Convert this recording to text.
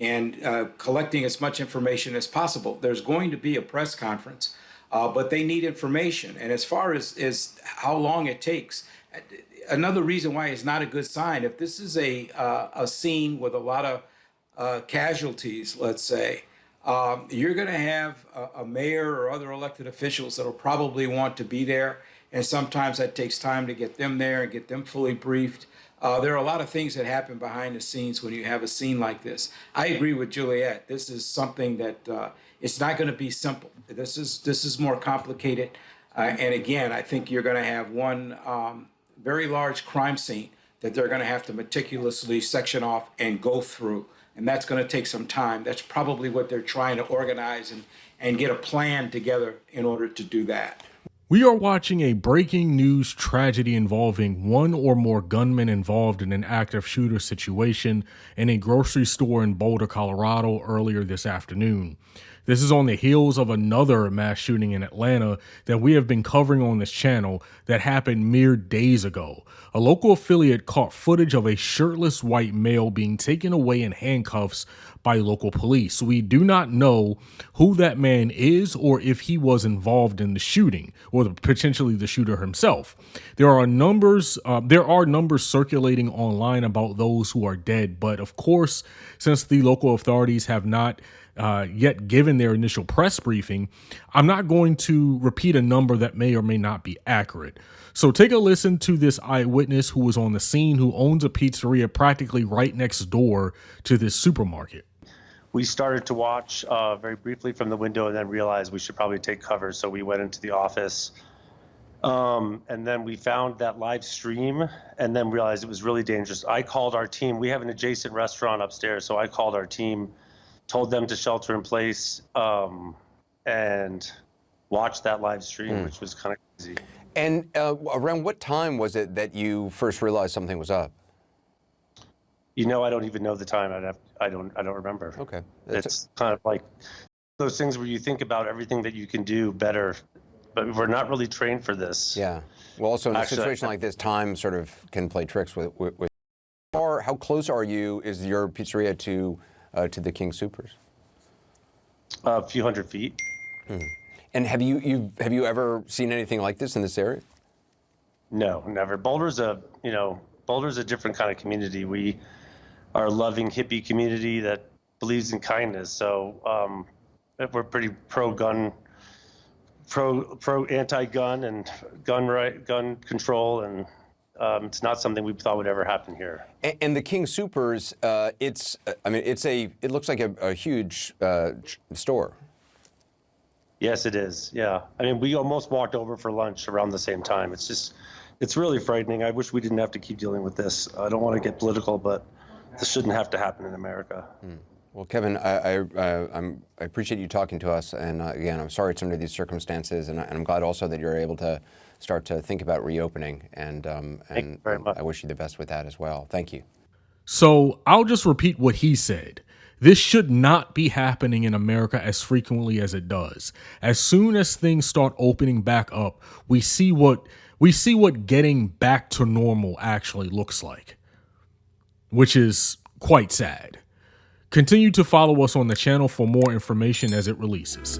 and collecting as much information as possible. There's going to be a press conference, but they need information. And as far as how long it takes, another reason why it's not a good sign, if this is a scene with a lot of casualties, let's say, you're going to have a mayor or other elected officials that'll probably want to be there. And sometimes that takes time to get them there and get them fully briefed. There are a lot of things that happen behind the scenes when you have a scene like this. I agree with Juliet. This is something that it's not going to be simple. This is more complicated. And again, I think you're going to have one very large crime scene that they're going to have to meticulously section off and go through. And that's going to take some time. That's probably what they're trying to organize and get a plan together in order to do that. We are watching a breaking news tragedy involving one or more gunmen involved in an active shooter situation in a grocery store in Boulder, Colorado earlier this afternoon. This is on the heels of another mass shooting in Atlanta that we have been covering on this channel that happened mere days ago. A local affiliate caught footage of a shirtless white male being taken away in handcuffs by local police. We do not know who that man is or if he was involved in the shooting or potentially the shooter himself. There are numbers circulating online about those who are dead, but of course, since the local authorities have not yet given their initial press briefing, I'm not going to repeat a number that may or may not be accurate. So take a listen to this eyewitness who was on the scene, who owns a pizzeria practically right next door to this supermarket. We started to watch very briefly from the window and then realized we should probably take cover. So we went into the office and then we found that live stream and then realized it was really dangerous. I called our team. We have an adjacent restaurant upstairs. So I called our team, told them to shelter in place and watch that live stream, which was kind of crazy. And around what time was it that you first realized something was up? You know, I don't even know the time. I don't remember. Okay. It's kind of like those things where you think about everything that you can do better, but we're not really trained for this. Yeah. Well, also in a situation like this, time sort of can play tricks with. How close is your pizzeria to the King Soopers? A few hundred feet. And have you ever seen anything like this in this area? No, never. Boulder's a different kind of community. We are a loving hippie community that believes in kindness. So we're pretty pro-gun, anti-gun and gun control, and it's not something we thought would ever happen here. And the King Soopers, it looks like a huge store. Yes, it is. Yeah. I mean, we almost walked over for lunch around the same time. It's really frightening. I wish we didn't have to keep dealing with this. I don't want to get political, but this shouldn't have to happen in America. Well, Kevin, I appreciate you talking to us. And again, I'm sorry it's under these circumstances. And I'm glad also that you're able to start to think about reopening. And Thank you very much. I wish you the best with that as well. Thank you. So I'll just repeat what he said. This should not be happening in America as frequently as it does. As soon as things start opening back up, we see what getting back to normal actually looks like, which is quite sad. Continue to follow us on the channel for more information as it releases.